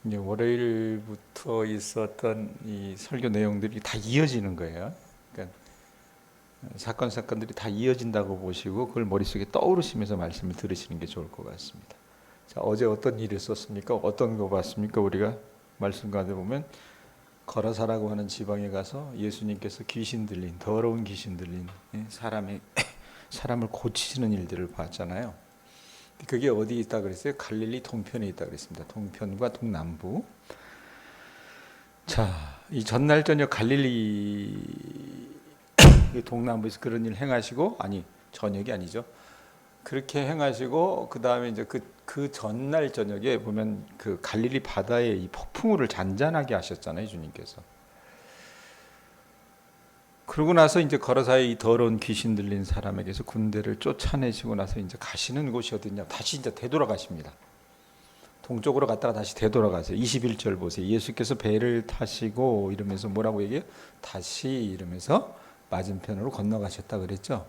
이제 월요일부터 있었던 이 설교 내용들이 다 이어지는 거예요. 그러니까 사건들이 다 이어진다고 보시고 그걸 머릿속에 떠오르시면서 말씀을 들으시는 게 좋을 것 같습니다. 자, 어제 어떤 일이 있었습니까? 어떤 거 봤습니까? 우리가 말씀 가운데 보면 거라사라고 하는 지방에 가서 예수님께서 귀신 들린, 더러운 귀신 들린 사람을 고치시는 일들을 봤잖아요. 그게 어디 있다 그랬어요? 갈릴리 동편에 있다 그랬습니다. 동편과 동남부. 자, 이 전날 저녁 갈릴리 동남부에서 그런 일 행하시고, 아니 저녁이 아니죠. 그렇게 행하시고 그 다음에 이제 그 전날 저녁에 보면 그 갈릴리 바다에 이 폭풍우를 잔잔하게 하셨잖아요, 주님께서. 그러고 나서 이제 걸어사이 이 더러운 귀신 들린 사람에게서 군대를 쫓아내시고 나서 이제 가시는 곳이 어디냐? 다시 이제 되돌아가십니다. 동쪽으로 갔다가 다시 되돌아가세요. 21절 보세요. 예수께서 배를 타시고 이러면서 뭐라고 얘기해요? 다시 이러면서 맞은편으로 건너가셨다 그랬죠.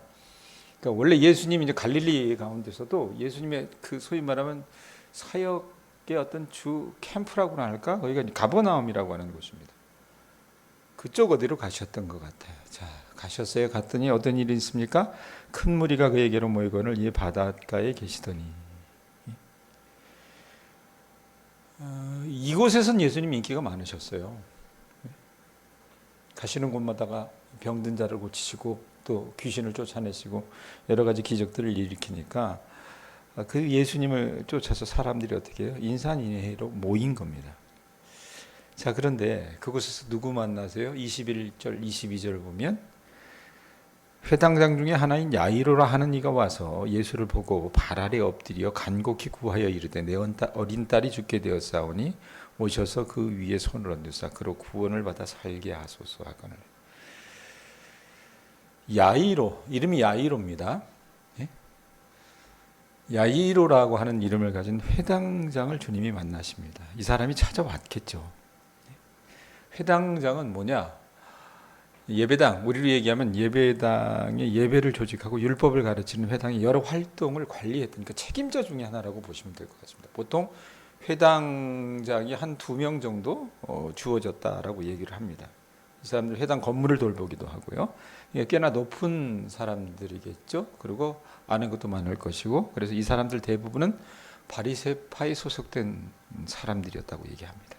그러니까 원래 예수님이 이제 갈릴리 가운데서도 예수님의 그 소위 말하면 사역의 어떤 주 캠프라고나 할까? 거기가 가버나움이라고 하는 곳입니다. 그쪽 어디로 가셨던 것 같아요. 자, 가셨어요. 갔더니 어떤 일이 있습니까? 큰 무리가 그에게로 모이거늘 이 바닷가에 계시더니. 이곳에선 예수님 인기가 많으셨어요. 가시는 곳마다가 병든 자를 고치시고 또 귀신을 쫓아내시고 여러 가지 기적들을 일으키니까 그 예수님을 쫓아서 사람들이 어떻게 해요? 인산인해로 모인 겁니다. 자, 그런데 그곳에서 누구 만나세요? 21절, 22절 보면 회당장 중에 하나인 야이로라 하는 이가 와서 예수를 보고 발 아래 엎드려 간곡히 구하여 이르되 내 어린 딸이 죽게 되었사오니 오셔서 그 위에 손을 얹으사 그로 구원을 받아 살게 하소서 하거늘. 야이로, 이름이 야이로입니다. 예? 야이로라고 하는 이름을 가진 회당장을 주님이 만나십니다. 이 사람이 찾아왔겠죠. 회당장은 뭐냐? 예배당, 우리로 얘기하면 예배당의 예배를 조직하고 율법을 가르치는 회당의 여러 활동을 관리했던 그러니까 책임자 중에 하나라고 보시면 될 것 같습니다. 보통 회당장이 한 2명 정도 주어졌다라고 얘기를 합니다. 이 사람들 회당 건물을 돌보기도 하고요. 꽤나 높은 사람들이겠죠. 그리고 아는 것도 많을 것이고 그래서 이 사람들 대부분은 바리새파에 소속된 사람들이었다고 얘기합니다.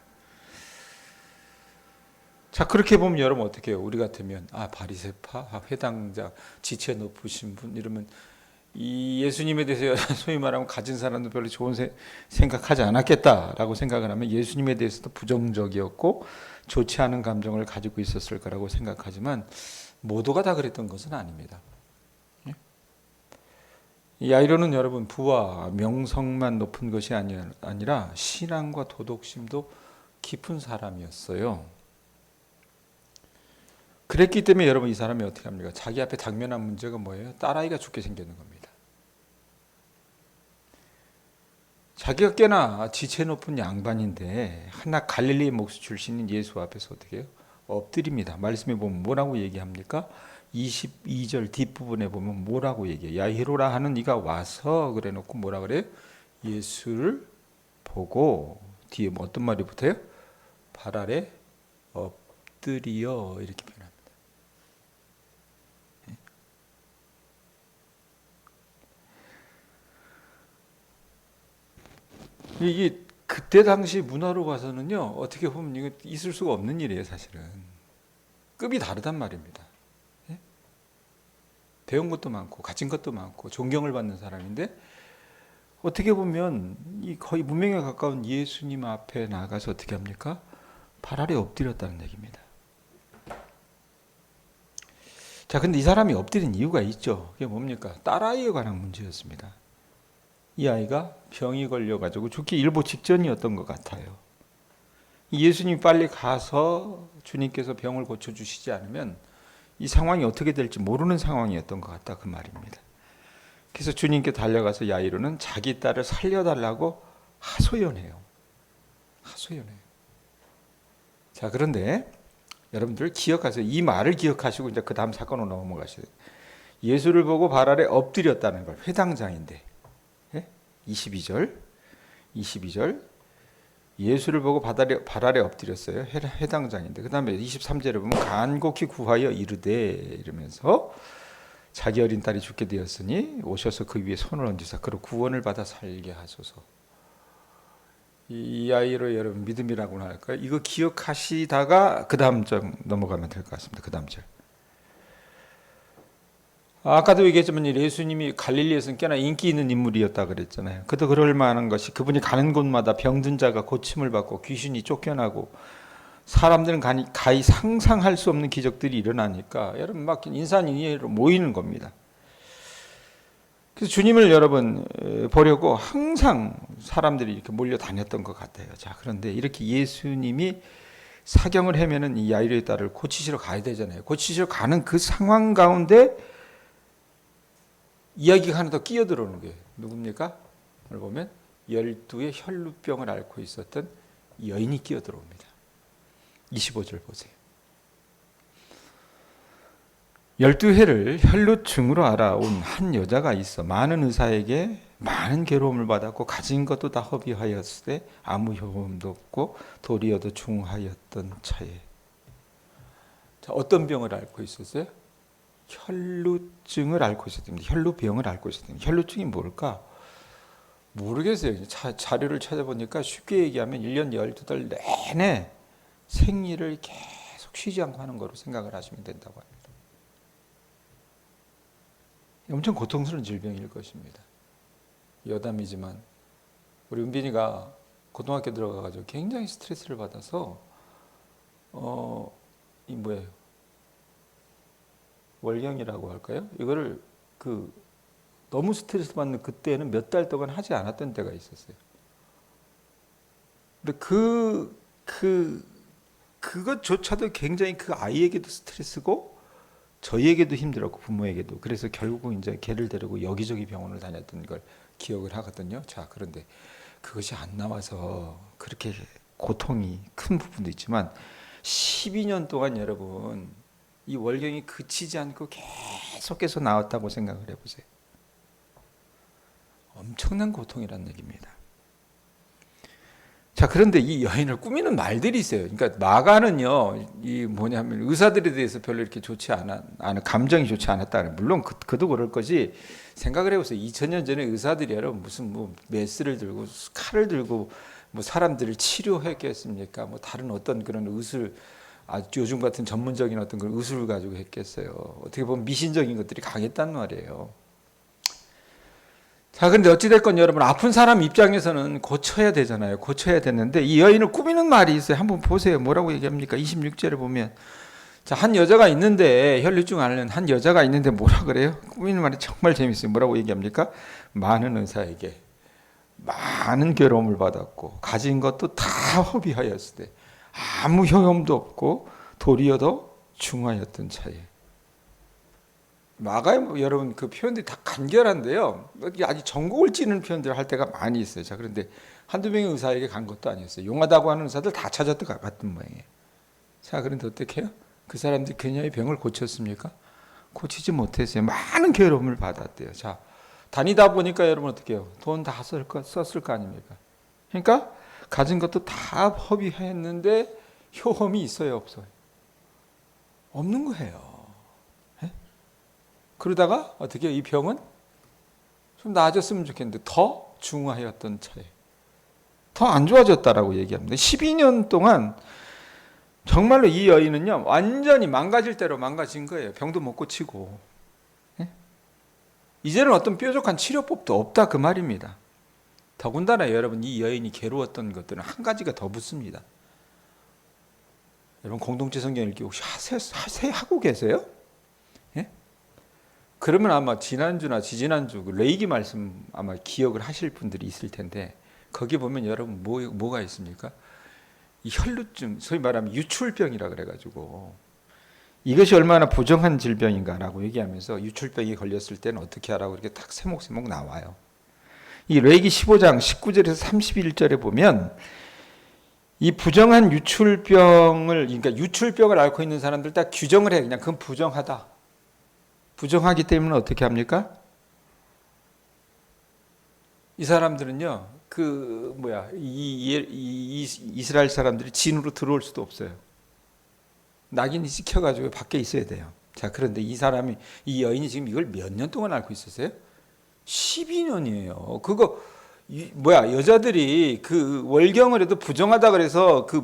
자, 그렇게 보면 여러분 어떻게 해요? 우리 같으면 바리새파, 회당장, 지체 높으신 분 이러면 이 예수님에 대해서 소위 말하면 가진 사람도 별로 좋은 생각하지 않았겠다라고 생각을 하면 예수님에 대해서도 부정적이었고 좋지 않은 감정을 가지고 있었을 거라고 생각하지만 모두가 다 그랬던 것은 아닙니다. 이 야이로는 여러분 부와 명성만 높은 것이 아니라 신앙과 도덕심도 깊은 사람이었어요. 그랬기 때문에 여러분 이 사람이 어떻게 합니까? 자기 앞에 당면한 문제가 뭐예요? 딸아이가 죽게 생기는 겁니다. 자기가 꽤나 지체 높은 양반인데 하나 갈릴리 목수 출신인 예수 앞에서 어떻게 해요? 엎드립니다. 말씀에 보면 뭐라고 얘기합니까? 22절 뒷부분에 보면 뭐라고 얘기해요? 야이로라 하는 이가 와서 그래 놓고 뭐라 그래요? 예수를 보고 뒤에 뭐 어떤 말이 붙어요? 발 아래 엎드려 이렇게 표현합니다. 이게 그때 당시 문화로 봐서는요 어떻게 보면 이거 있을 수가 없는 일이에요. 사실은 급이 다르단 말입니다. 예? 배운 것도 많고 가진 것도 많고 존경을 받는 사람인데 어떻게 보면 이 거의 문명에 가까운 예수님 앞에 나가서 어떻게 합니까? 발 아래 엎드렸다는 얘기입니다. 자, 근데 이 사람이 엎드린 이유가 있죠. 그게 뭡니까? 딸아이에 관한 문제였습니다. 이 아이가 병이 걸려가지고 죽기 일보 직전이었던 것 같아요. 예수님이 빨리 가서 주님께서 병을 고쳐주시지 않으면 이 상황이 어떻게 될지 모르는 상황이었던 것 같다 그 말입니다. 그래서 주님께 달려가서 야이로는 자기 딸을 살려달라고 하소연해요. 하소연해요. 자, 그런데 여러분들 기억하세요. 이 말을 기억하시고 이제 그 다음 사건으로 넘어가셔야 돼요. 예수를 보고 발 아래 엎드렸다는 걸 회당장인데 22절 예수를 보고 발 아래 엎드렸어요. 해당장인데 그 다음에 23절에 보면 간곡히 구하여 이르되 이러면서 자기 어린 딸이 죽게 되었으니 오셔서 그 위에 손을 얹으사 그로 구원을 받아 살게 하소서. 이 아이로 여러분 믿음이라고나 할까요? 이거 기억하시다가 그 다음 절 넘어가면 될 것 같습니다. 그 다음 절. 아까도 얘기했지만 예수님이 갈릴리에서는 꽤나 인기 있는 인물이었다 그랬잖아요. 그도 그럴 만한 것이 그분이 가는 곳마다 병든 자가 고침을 받고 귀신이 쫓겨나고 사람들은 가히 상상할 수 없는 기적들이 일어나니까 여러분 막 인산인해로 모이는 겁니다. 그래서 주님을 여러분 보려고 항상 사람들이 이렇게 몰려다녔던 것 같아요. 자, 그런데 이렇게 예수님이 사경을 헤매는 이 야이로의 딸을 고치시러 가야 되잖아요. 고치시러 가는 그 상황 가운데 이야기가 하나 더 끼어들어오는 게 누굽니까? 오늘 보면 12의 혈루병을 앓고 있었던 여인이 끼어들어옵니다. 25절 보세요. 12회를 혈루증으로 알아온 한 여자가 있어 많은 의사에게 많은 괴로움을 받았고 가진 것도 다 허비하였을 때 아무 효험도 없고 도리어도 중하였던 차에. 자, 어떤 병을 앓고 있었어요? 혈루증을 앓고 있었답니다. 혈루병을 앓고 있었답니다. 혈루증이 뭘까? 모르겠어요. 자료를 찾아보니까 쉽게 얘기하면 1년 12달 내내 생리를 계속 쉬지 않고 하는 거로 생각을 하시면 된다고 합니다. 엄청 고통스러운 질병일 것입니다. 여담이지만 우리 은빈이가 고등학교 들어가가지고 굉장히 스트레스를 받아서 이 뭐예요? 월경이라고 할까요? 이거를 너무 스트레스 받는 그때는 몇 달 동안 하지 않았던 때가 있었어요. 근데 그것조차도 굉장히 그 아이에게도 스트레스고 저희에게도 힘들었고 부모에게도. 그래서 결국 이제 걔를 데리고 여기저기 병원을 다녔던 걸 기억을 하거든요. 자, 그런데 그것이 안 나와서 그렇게 고통이 큰 부분도 있지만 12년 동안 여러분 이 월경이 그치지 않고 계속해서 나왔다고 생각을 해보세요. 엄청난 고통이라는 얘기입니다. 자, 그런데 이 여인을 꾸미는 말들이 있어요. 그러니까 마가는요, 뭐냐면 의사들에 대해서 별로 이렇게 좋지 않아, 감정이 좋지 않았다. 물론 그도 그럴 것이 생각을 해보세요. 2000년 전에 의사들이 여러분 무슨 메스를 들고 칼을 들고 사람들을 치료했겠습니까? 다른 어떤 그런 의술, 요즘 같은 전문적인 어떤 그런 의술을 가지고 했겠어요. 어떻게 보면 미신적인 것들이 강했단 말이에요. 자, 그런데 어찌됐건 여러분 아픈 사람 입장에서는 고쳐야 되잖아요. 고쳐야 되는데 이 여인을 꾸미는 말이 있어요. 한번 보세요. 뭐라고 얘기합니까? 26절에 보면 자, 한 여자가 있는데 혈류증 앓는 한 여자가 있는데 뭐라 그래요? 꾸미는 말이 정말 재밌어요. 뭐라고 얘기합니까? 많은 의사에게 많은 괴로움을 받았고 가진 것도 다 허비하였을 때 아무 효용도 없고 도리어도 중하였던 차에. 마가의 여러분 그 표현들이 다 간결한데요. 아주 전곡을 찌는 표현들을 할 때가 많이 있어요. 자, 그런데 한두 명의 의사에게 간 것도 아니었어요. 용하다고 하는 의사들 다 찾았던 것 같은 모양이에요. 자, 그런데 어떻게 해요? 그 사람들이 그녀의 병을 고쳤습니까? 고치지 못했어요. 많은 괴로움을 받았대요. 자, 다니다 보니까 여러분 어떻게 해요? 돈 다 썼을 거 아닙니까? 그러니까 가진 것도 다 허비했는데 효험이 있어요, 없어요? 없는 거예요. 그러다가 어떻게 이 병은 좀 나아졌으면 좋겠는데 더 중하였던 차에 더 안 좋아졌다라고 얘기합니다. 12년 동안 정말로 이 여인은요 완전히 망가질 대로 망가진 거예요. 병도 못 고치고 이제는 어떤 뾰족한 치료법도 없다 그 말입니다. 더군다나 여러분 이 여인이 괴로웠던 것들은 한 가지가 더 붙습니다. 여러분 공동체 성경 읽기 혹시 하고 계세요? 그러면 아마 지난주나 지지난주 레이기 말씀 아마 기억을 하실 분들이 있을 텐데 거기 보면 여러분 뭐가 있습니까? 이 혈루증, 소위 말하면 유출병이라 그래가지고 이것이 얼마나 부정한 질병인가라고 얘기하면서 유출병이 걸렸을 때는 어떻게 하라고 이렇게 딱 세목세목 나와요. 이 레이기 15장 19절에서 31절에 보면 이 부정한 그러니까 유출병을 앓고 있는 사람들 딱 규정을 해. 그냥 그건 부정하다. 부정하기 때문에 어떻게 합니까? 이 사람들은요 이스라엘 사람들이 진으로 들어올 수도 없어요. 낙인이 찍혀가지고 밖에 있어야 돼요. 자, 그런데 이 여인이 지금 이걸 몇 년 동안 앓고 있었어요? 12년이에요. 여자들이 그 월경을 해도 부정하다 그래서 그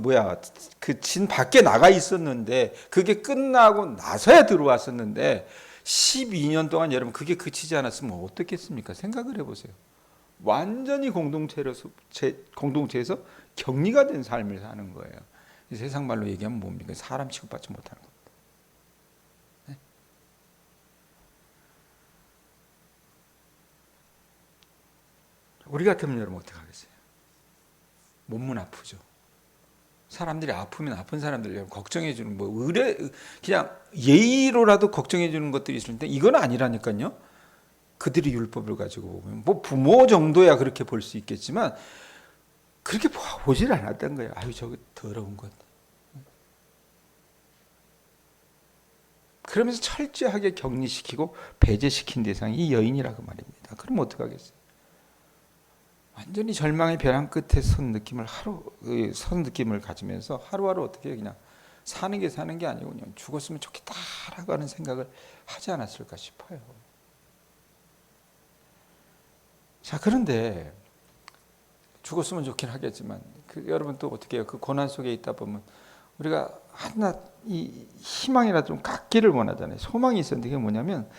진 밖에 나가 있었는데 그게 끝나고 나서야 들어왔었는데 12년 동안 여러분 그게 그치지 않았으면 어떻겠습니까? 생각을 해보세요. 완전히 공동체에서 격리가 된 삶을 사는 거예요. 세상 말로 얘기하면 뭡니까? 사람 취급받지 못하는 겁니다. 네? 우리 같으면 여러분 어떻게 하겠어요? 몸은 아프죠. 사람들이 아프면 아픈 사람들 걱정해 주는 그냥 예의로라도 걱정해 주는 것들이 있는데 이건 아니라니까요. 그들이 율법을 가지고 보면 부모 정도야 그렇게 볼 수 있겠지만 그렇게 보질 않았던 거예요. 아유 저거 더러운 것. 그러면서 철저하게 격리시키고 배제시킨 대상이 이 여인이라고 말입니다. 그럼 어떡하겠어요? 완전히 절망의 벼랑 끝에 선 느낌을 가지면서 하루하루 어떻게 그냥 사는 게 아니고 그냥 죽었으면 좋겠다라고 하는 생각을 하지 않았을까 싶어요. 자, 그런데 죽었으면 좋긴 하겠지만 여러분 또 어떻게 해요? 그 고난 속에 있다 보면 우리가 이 희망이라도 좀 갖기를 원하잖아요. 소망이 있었는데 그게 뭐냐면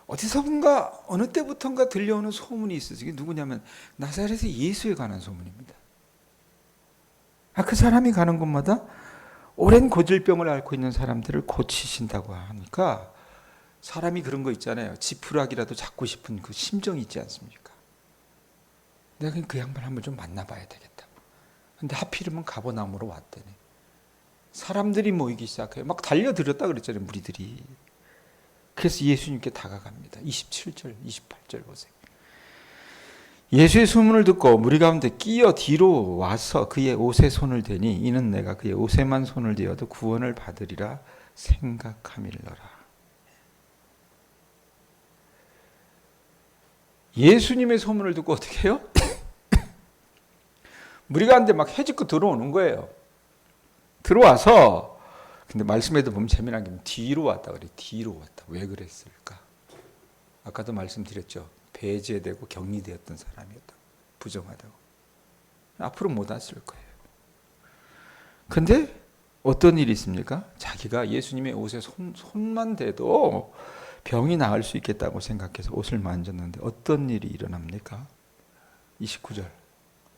어디서든가 어느 때부턴가 들려오는 소문이 있어요. 이게 누구냐면 나사렛의 예수에 관한 소문입니다. 그 사람이 가는 곳마다 오랜 고질병을 앓고 있는 사람들을 고치신다고 하니까 사람이 그런 거 있잖아요. 지푸라기라도 잡고 싶은 그 심정이 있지 않습니까? 내가 그 양반 한번 좀 만나봐야 되겠다. 근데 하필이면 가버나움으로 왔더니 사람들이 모이기 시작해요. 막 달려들었다 그랬잖아요. 무리들이. 그래서 예수님께 다가갑니다. 27절, 28절 보세요. 예수의 소문을 듣고 무리 가운데 끼어 뒤로 와서 그의 옷에 손을 대니 이는 내가 그의 옷에만 손을 대어도 구원을 받으리라 생각함일러라. 예수님의 소문을 듣고 어떻게 해요? 무리 가운데 막 해집고 들어오는 거예요. 들어와서 근데 말씀에도 보면 재미난 게 뒤로 왔다 그래. 뒤로 왔다. 왜 그랬을까? 아까도 말씀드렸죠. 배제되고 격리되었던 사람이었다. 부정하다고. 앞으로 못 왔을 거예요. 근데 어떤 일이 있습니까? 자기가 예수님의 옷에 손만 대도 병이 나을 수 있겠다고 생각해서 옷을 만졌는데 어떤 일이 일어납니까? 29절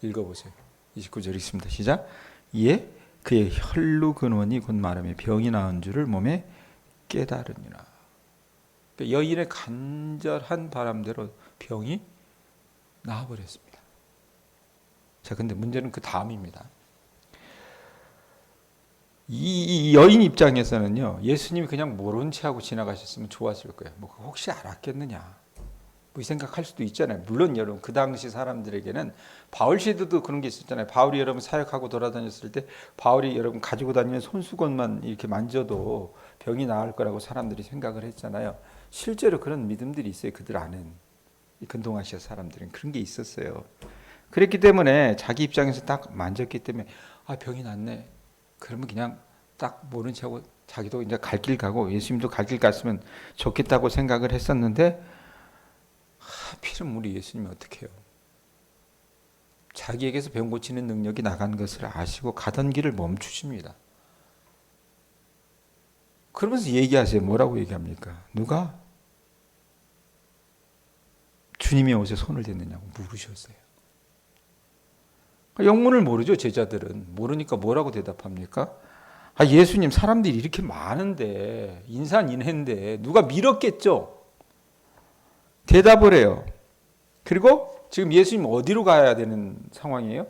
읽어보세요. 29절 읽습니다. 시작. 이에 그의 혈루 근원이 곧 말하며 병이 나은 줄을 몸에 깨달으니라. 그러니까 여인의 간절한 바람대로 병이 나아버렸습니다. 자, 근데 문제는 그 다음입니다. 이 여인 입장에서는요, 예수님이 그냥 모른 채 하고 지나가셨으면 좋았을 거예요. 혹시 알았겠느냐. 이 생각할 수도 있잖아요. 물론 여러분 그 당시 사람들에게는 바울 시대도 그런 게 있었잖아요. 바울이 여러분 사역하고 돌아다녔을 때 바울이 여러분 가지고 다니는 손수건만 이렇게 만져도 병이 나을 거라고 사람들이 생각을 했잖아요. 실제로 그런 믿음들이 있어요. 그들 안엔. 이 근동아시아 사람들은 그런 게 있었어요. 그랬기 때문에 자기 입장에서 딱 만졌기 때문에 병이 났네. 그러면 그냥 딱 모른 척하고 자기도 이제 갈 길 가고 예수님도 갈 길 갔으면 좋겠다고 생각을 했었는데 하필은 우리 예수님이 어떻게 해요? 자기에게서 병 고치는 능력이 나간 것을 아시고 가던 길을 멈추십니다. 그러면서 얘기하세요. 뭐라고 얘기합니까? 누가 주님의 옷에 손을 댔느냐고 물으셨어요. 영문을 모르죠. 제자들은. 모르니까 뭐라고 대답합니까? 예수님 사람들이 이렇게 많은데 인산인해인데 누가 밀었겠죠? 대답을 해요. 그리고 지금 예수님 어디로 가야 되는 상황이에요?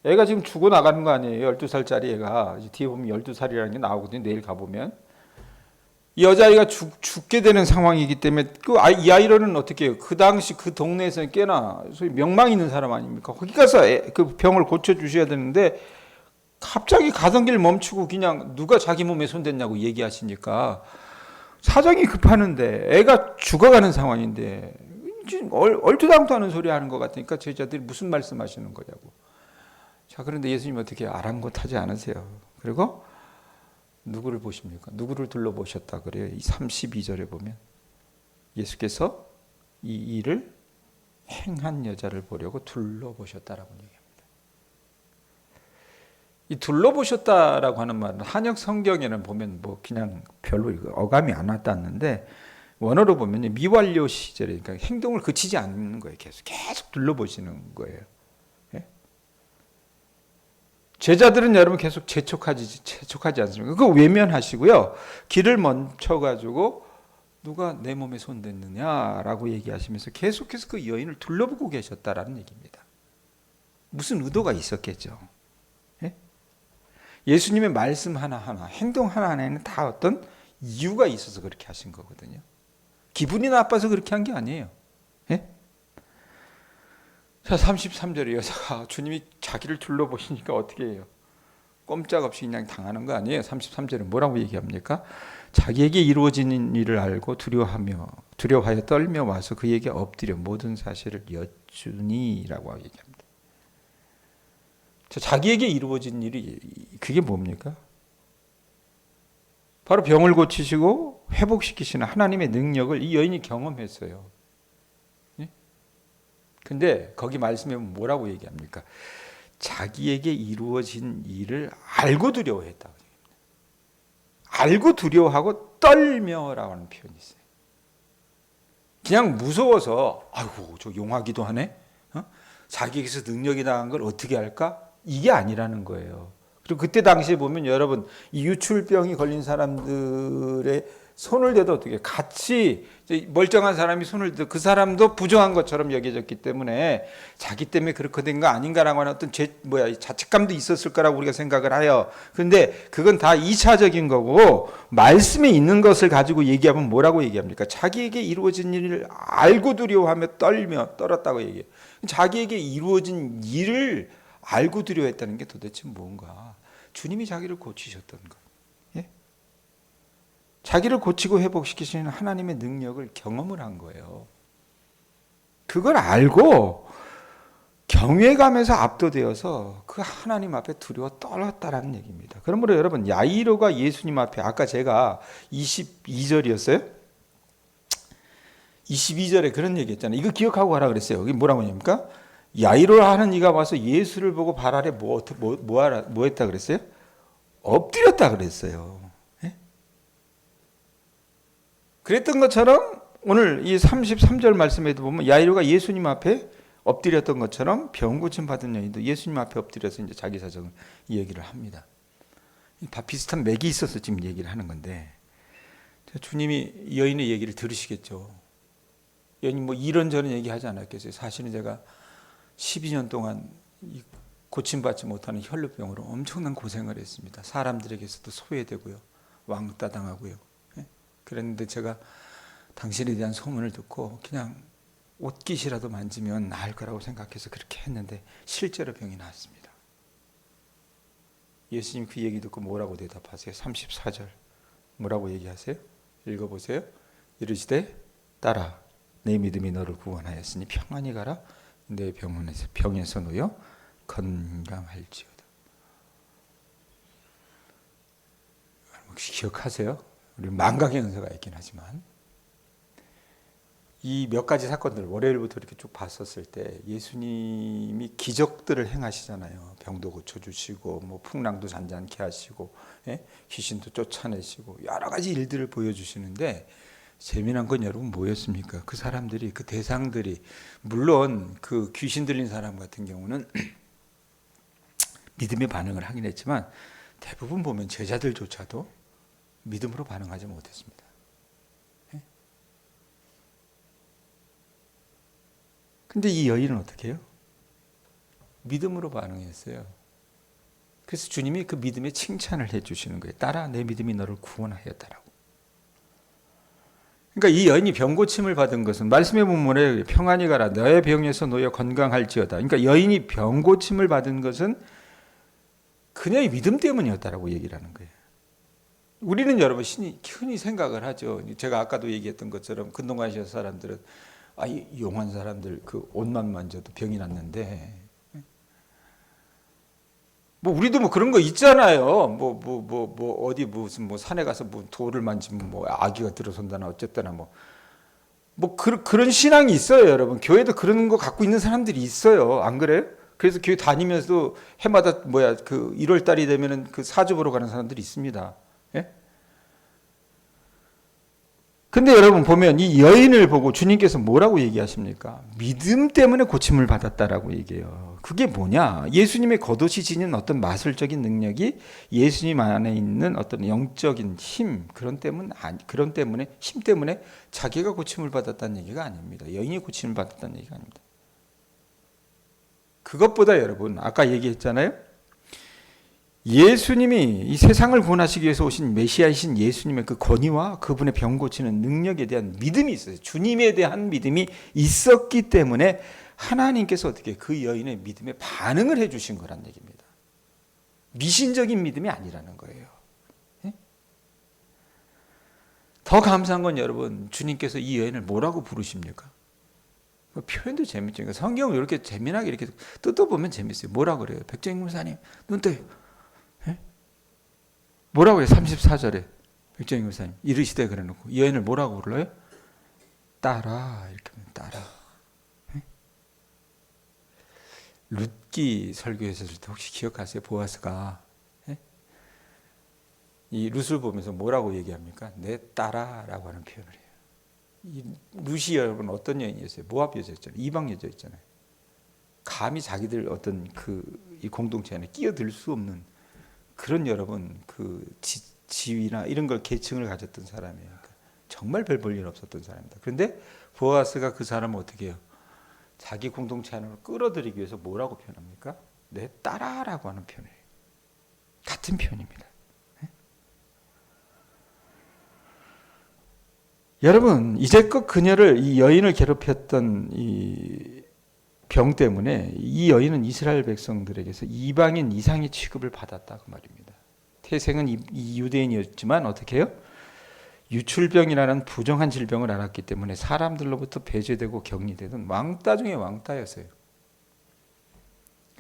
애가 지금 죽어나가는 거 아니에요. 12살짜리 애가. 뒤에 보면 12살이라는 게 나오거든요. 내일 가보면. 이 여자아이가 죽게 되는 상황이기 때문에 이 아이로는 어떻게 해요? 그 당시 그 동네에서는 꽤나 소위 명망 있는 사람 아닙니까? 거기 가서 그 병을 고쳐주셔야 되는데 갑자기 가던 길 멈추고 그냥 누가 자기 몸에 손댔냐고 얘기하시니까 사정이 급하는데 애가 죽어가는 상황인데 얼토당토 하는 소리 하는 것 같으니까 제자들이 무슨 말씀하시는 거냐고. 자, 그런데 예수님 어떻게 아랑곳하지 않으세요. 그리고 누구를 보십니까? 누구를 둘러보셨다 그래요. 이 32절에 보면 예수께서 이 일을 행한 여자를 보려고 둘러보셨다라고 얘기합니다. 이 둘러보셨다라고 하는 말은 한역 성경에는 보면 뭐 그냥 별로 어감이 안 와닿는데 원어로 보면 미완료 시절에 그러니까 행동을 그치지 않는 거예요. 계속 둘러보시는 거예요. 예? 제자들은 여러분 계속 재촉하지 않습니까? 그거 외면하시고요. 길을 멈춰가지고 누가 내 몸에 손댔느냐라고 얘기하시면서 계속해서 그 여인을 둘러보고 계셨다라는 얘기입니다. 무슨 의도가 있었겠죠. 예? 예수님의 말씀 하나하나, 행동 하나하나에는 다 어떤 이유가 있어서 그렇게 하신 거거든요. 기분이 나빠서 그렇게 한 게 아니에요. 예? 자, 33절에 여자가 주님이 자기를 둘러보시니까 어떻게 해요? 꼼짝없이 그냥 당하는 거 아니에요. 33절에 뭐라고 얘기합니까? 자기에게 이루어진 일을 알고 두려워하여 떨며 와서 그에게 엎드려 모든 사실을 여쭈니라고 얘기합니다. 자기에게 이루어진 일이 그게 뭡니까? 바로 병을 고치시고 회복시키시는 하나님의 능력을 이 여인이 경험했어요. 근데 거기 말씀에 뭐라고 얘기합니까? 자기에게 이루어진 일을 알고 두려워했다. 알고 두려워하고 떨며라고 하는 표현이 있어요. 그냥 무서워서 아이고 저 용하기도 하네. 자기에게서 능력이 나간 걸 어떻게 할까? 이게 아니라는 거예요. 그리고 그때 당시에 보면 여러분 이 유출병이 걸린 사람들의 손을 대도 어떻게 같이 멀쩡한 사람이 손을 대도 그 사람도 부정한 것처럼 여겨졌기 때문에 자기 때문에 그렇게 된 거 아닌가라고 하는 어떤 자책감도 있었을 거라고 우리가 생각을 해요. 그런데 그건 다 2차적인 거고 말씀에 있는 것을 가지고 얘기하면 뭐라고 얘기합니까? 자기에게 이루어진 일을 알고 두려워하며 떨었다고 얘기해요. 자기에게 이루어진 일을 알고 두려워했다는 게 도대체 뭔가? 주님이 자기를 고치셨던 것. 자기를 고치고 회복시키시는 하나님의 능력을 경험을 한 거예요. 그걸 알고 경외감에서 압도되어서 그 하나님 앞에 두려워 떨었다라는 얘기입니다. 그러므로 여러분 야이로가 예수님 앞에 아까 제가 22절이었어요? 22절에 그런 얘기 했잖아요. 이거 기억하고 가라 그랬어요. 여기 뭐라고 하냐니까? 야이로라 하는 이가 와서 예수를 보고 발 아래 뭐 했다 그랬어요? 엎드렸다 그랬어요. 그랬던 것처럼 오늘 이 33절 말씀에도 보면 야이로가 예수님 앞에 엎드렸던 것처럼 병 고침 받은 여인도 예수님 앞에 엎드려서 이제 자기 사정을 이 얘기를 합니다. 다 비슷한 맥이 있어서 지금 얘기를 하는 건데 주님이 여인의 얘기를 들으시겠죠. 여인이 뭐 이런저런 얘기하지 않았겠어요. 사실은 제가 12년 동안 고침받지 못하는 혈루병으로 엄청난 고생을 했습니다. 사람들에게서도 소외되고요. 왕따 당하고요. 그랬는데 제가 당신에 대한 소문을 듣고 그냥 옷깃이라도 만지면 나을 거라고 생각해서 그렇게 했는데 실제로 병이 나았습니다. 예수님 그 얘기 듣고 뭐라고 대답하세요? 34절 뭐라고 얘기하세요? 읽어보세요. 이르시되 딸아 내 믿음이 너를 구원하였으니 평안히 가라 내 병에서 놓여 건강할지어다. 혹시 기억하세요? 우리 망각의 연세가 있긴 하지만 이 몇 가지 사건들 월요일부터 이렇게 쭉 봤었을 때 예수님이 기적들을 행하시잖아요. 병도 고쳐주시고 뭐 풍랑도 잔잔케 하시고 귀신도 쫓아내시고 여러 가지 일들을 보여주시는데 재미난 건 여러분 뭐였습니까? 그 사람들이 그 대상들이 물론 그 귀신 들린 사람 같은 경우는 믿음의 반응을 하긴 했지만 대부분 보면 제자들조차도 믿음으로 반응하지 못했습니다. 근데 이 여인은 어떻게 해요? 믿음으로 반응했어요. 그래서 주님이 그 믿음에 칭찬을 해주시는 거예요. 딸아 내 믿음이 너를 구원하였다라고. 그러니까 이 여인이 병고침을 받은 것은 말씀의 본문에 평안히 가라 너의 병에서 놓여 건강할지어다. 그러니까 여인이 병고침을 받은 것은 그녀의 믿음 때문이었다라고 얘기를 하는 거예요. 우리는 여러분 흔히 생각을 하죠. 제가 아까도 얘기했던 것처럼 근동관 지역 사람들은 이 용한 사람들 그 옷만 만져도 병이 났는데 뭐 우리도 뭐 그런 거 있잖아요. 뭐 어디 무슨 뭐 산에 가서 뭐 돌을 만지면 뭐 아기가 들어선다나 어쨌거나 그런 신앙이 있어요, 여러분. 교회도 그런 거 갖고 있는 사람들이 있어요. 안 그래요? 그래서 교회 다니면서도 해마다 그 1월 달이 되면은 그 사주 보러 가는 사람들이 있습니다. 예? 근데 여러분 보면 이 여인을 보고 주님께서 뭐라고 얘기하십니까? 믿음 때문에 고침을 받았다라고 얘기해요. 그게 뭐냐? 예수님의 겉옷이 지닌 어떤 마술적인 능력이 예수님 안에 있는 어떤 영적인 힘 그런 때문에 힘 때문에 자기가 고침을 받았다는 얘기가 아닙니다. 여인이 고침을 받았다는 얘기가 아닙니다. 그것보다 여러분 아까 얘기했잖아요. 예수님이 이 세상을 구원하시기 위해서 오신 메시아이신 예수님의 그 권위와 그분의 병 고치는 능력에 대한 믿음이 있어요. 주님에 대한 믿음이 있었기 때문에 하나님께서 어떻게 그 여인의 믿음에 반응을 해주신 거란 얘기입니다. 미신적인 믿음이 아니라는 거예요. 예? 더 감사한 건 여러분 주님께서 이 여인을 뭐라고 부르십니까? 표현도 재밌죠. 성경을 이렇게 재미나게 이렇게 뜯어보면 재밌어요. 뭐라고 그래요? 백정희 목사님 눈 떠요. 뭐라고 해요? 34절에 백정희 목사님 이르시되 그래놓고 여인을 뭐라고 불러요? 따라 이렇게 하면 따라. 룻기 설교했을 때 혹시 기억하세요? 보아스가 이 룻을 보면서 뭐라고 얘기합니까? 내 따라라고 하는 표현을 해요. 이 룻이 여러분 어떤 여인이었어요? 모압 여자였잖아요. 이방 여자였잖아요. 감히 자기들 어떤 이 공동체 안에 끼어들 수 없는 그런 여러분 그 지위나 이런 걸 계층을 가졌던 사람이에요. 그러니까 정말 별 볼 일 없었던 사람입니다. 그런데 보아스가 그 사람을 어떻게 해요? 자기 공동체 안으로 끌어들이기 위해서 뭐라고 표현합니까? 내 따라라고 하는 표현이에요. 같은 표현입니다. 여러분 이제껏 그녀를 이 여인을 괴롭혔던 이 병 때문에 이 여인은 이스라엘 백성들에게서 이방인 이상의 취급을 받았다고 말입니다. 태생은 이 유대인이었지만 어떻게 해요? 유출병이라는 부정한 질병을 앓았기 때문에 사람들로부터 배제되고 격리되던 왕따 중에 왕따였어요.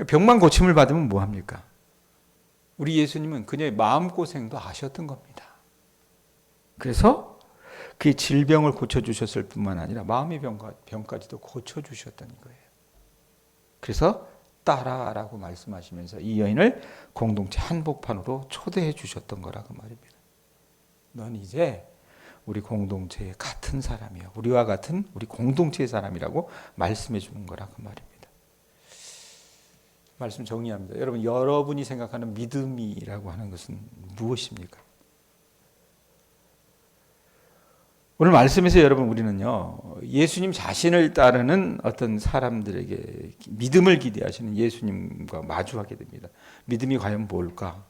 병만 고침을 받으면 뭐합니까? 우리 예수님은 그녀의 마음고생도 아셨던 겁니다. 그래서 그 질병을 고쳐주셨을 뿐만 아니라 마음의 병까지도 고쳐주셨던 거예요. 그래서 따라라고 말씀하시면서 이 여인을 공동체 한복판으로 초대해 주셨던 거라고 말입니다. 넌 이제 우리 공동체의 같은 사람이야. 우리와 같은 우리 공동체의 사람이라고 말씀해 주는 거라고 말입니다. 말씀 정리합니다. 여러분, 여러분이 생각하는 믿음이라고 하는 것은 무엇입니까? 오늘 말씀에서 여러분 우리는요 예수님 자신을 따르는 어떤 사람들에게 믿음을 기대하시는 예수님과 마주하게 됩니다. 믿음이 과연 뭘까?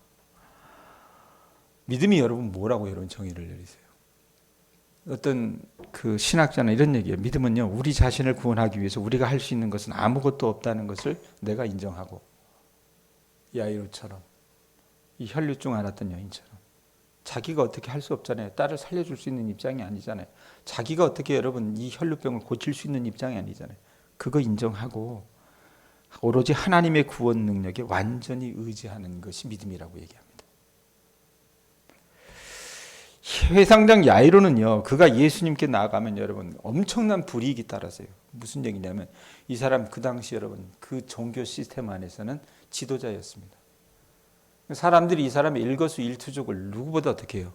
믿음이 여러분 뭐라고 여러분 정의를 내리세요? 어떤 그 신학자는 이런 얘기예요. 믿음은요 우리 자신을 구원하기 위해서 우리가 할 수 있는 것은 아무것도 없다는 것을 내가 인정하고 야이로처럼 이 혈류증 앓았던 여인처럼 자기가 어떻게 할 수 없잖아요. 딸을 살려줄 수 있는 입장이 아니잖아요. 자기가 어떻게 여러분 이 혈류병을 고칠 수 있는 입장이 아니잖아요. 그거 인정하고 오로지 하나님의 구원 능력에 완전히 의지하는 것이 믿음이라고 얘기합니다. 회상장 야이로는요. 그가 예수님께 나아가면 여러분 엄청난 불이익이 따라서요. 무슨 얘기냐면 이 사람 그 당시 여러분 그 종교 시스템 안에서는 지도자였습니다. 사람들이 이 사람의 일거수일투족을 누구보다 어떻게 해요?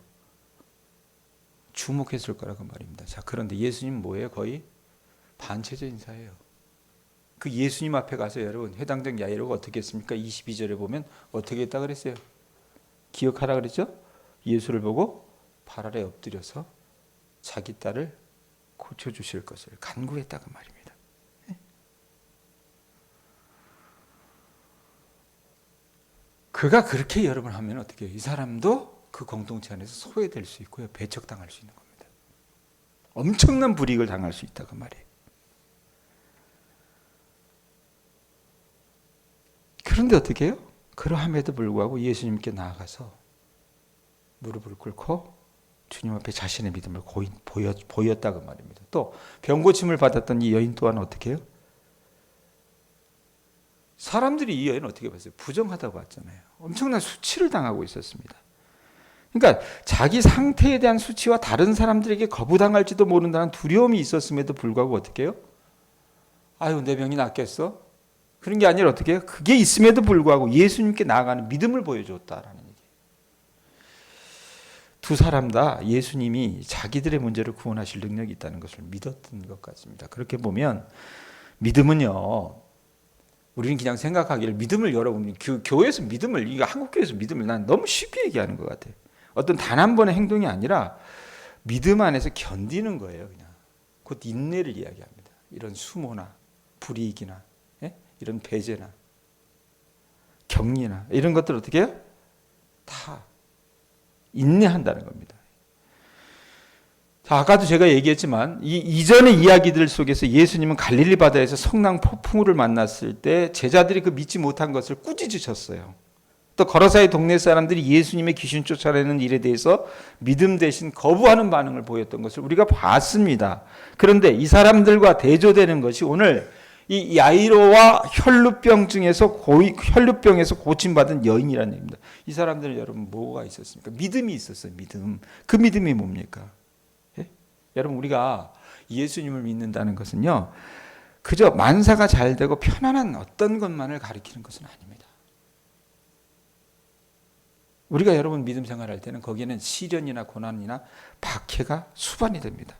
주목했을 거라고 말입니다. 자, 그런데 예수님 뭐예요? 거의 반체제 인사예요. 그 예수님 앞에 가서 여러분 회당장 야이로가 어떻게 했습니까? 22절에 보면 어떻게 했다 그랬어요? 기억하라 그랬죠? 예수를 보고 발 아래 엎드려서 자기 딸을 고쳐주실 것을 간구했다고 말입니다. 그가 그렇게 여러분 하면 어떻게 해요? 이 사람도 그 공동체 안에서 소외될 수 있고요. 배척당할 수 있는 겁니다. 엄청난 불이익을 당할 수 있다고 말이에요. 그런데 어떻게 해요? 그러함에도 불구하고 예수님께 나아가서 무릎을 꿇고 주님 앞에 자신의 믿음을 보였다고 말입니다. 또 병고침을 받았던 이 여인 또한 어떻게 해요? 사람들이 이 여인을 어떻게 봤어요? 부정하다고 봤잖아요. 엄청난 수치를 당하고 있었습니다. 그러니까 자기 상태에 대한 수치와 다른 사람들에게 거부당할지도 모른다는 두려움이 있었음에도 불구하고 어떻게 해요? 아유, 내 병이 낫겠어? 그런 게 아니라 어떻게 해요? 그게 있음에도 불구하고 예수님께 나아가는 믿음을 보여줬다라는 얘기예요. 두 사람 다 예수님이 자기들의 문제를 구원하실 능력이 있다는 것을 믿었던 것 같습니다. 그렇게 보면 믿음은요, 우리는 그냥 생각하기를 믿음을 여러분 교회에서 믿음을, 이거 한국교회에서 믿음을 난 너무 쉽게 얘기하는 것 같아요. 어떤 단 한 번의 행동이 아니라 믿음 안에서 견디는 거예요. 그냥 곧 인내를 이야기합니다. 이런 수모나 불이익이나 이런 배제나 격리나 이런 것들 어떻게 해요? 다 인내한다는 겁니다. 자, 아까도 제가 얘기했지만 이 이전의 이야기들 속에서 예수님은 갈릴리 바다에서 성랑 폭풍우를 만났을 때 제자들이 그 믿지 못한 것을 꾸짖으셨어요. 또 거라사의 동네 사람들이 예수님의 귀신 쫓아내는 일에 대해서 믿음 대신 거부하는 반응을 보였던 것을 우리가 봤습니다. 그런데 이 사람들과 대조되는 것이 오늘 이 야이로와 혈루병에서 고침받은 여인이라는 얘기입니다. 이 사람들은 여러분 뭐가 있었습니까? 믿음이 있었어요. 믿음. 그 믿음이 뭡니까? 예? 여러분 우리가 예수님을 믿는다는 것은요, 그저 만사가 잘 되고 편안한 어떤 것만을 가리키는 것은 아닙니다. 우리가 여러분 믿음 생활할 때는 거기에는 시련이나 고난이나 박해가 수반이 됩니다.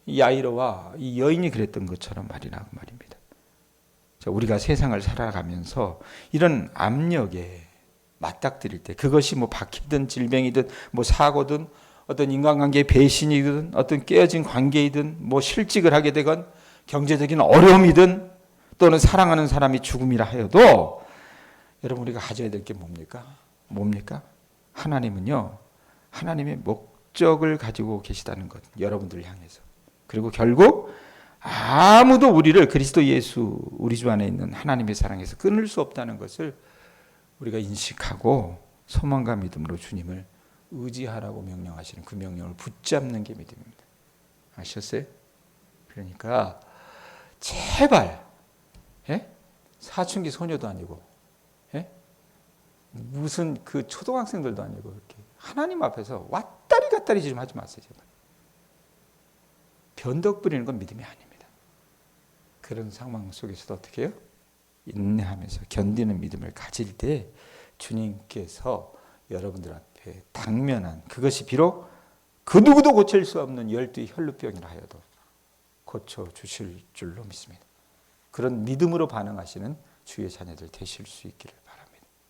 이 야이로와 이 여인이 그랬던 것처럼 말입니다. 자, 우리가 세상을 살아가면서 이런 압력에 맞닥뜨릴 때, 그것이 뭐 박해든 질병이든 뭐 사고든 어떤 인간관계의 배신이든 어떤 깨어진 관계이든 뭐 실직을 하게 되건 경제적인 어려움이든 또는 사랑하는 사람이 죽음이라 하여도 여러분 우리가 가져야 될 게 뭡니까? 하나님은요, 하나님의 목적을 가지고 계시다는 것, 여러분들을 향해서. 그리고 결국 아무도 우리를 그리스도 예수, 우리 주 안에 있는 하나님의 사랑에서 끊을 수 없다는 것을 우리가 인식하고 소망과 믿음으로 주님을 의지하라고 명령하시는 그 명령을 붙잡는 게 믿음입니다. 아셨어요? 그러니까 제발 사춘기 소녀도 아니고 무슨 그 초등학생들도 아니고 이렇게 하나님 앞에서 왔다리 갔다리 좀 하지 마세요. 제발. 변덕 부리는 건 믿음이 아닙니다. 그런 상황 속에서도 어떻게 해요? 인내하면서 견디는 믿음을 가질 때 주님께서 여러분들 앞에 당면한, 그것이 비록 그 누구도 고칠 수 없는 12의 혈루병이라 하여도 고쳐주실 줄로 믿습니다. 그런 믿음으로 반응하시는 주의 자녀들 되실 수 있기를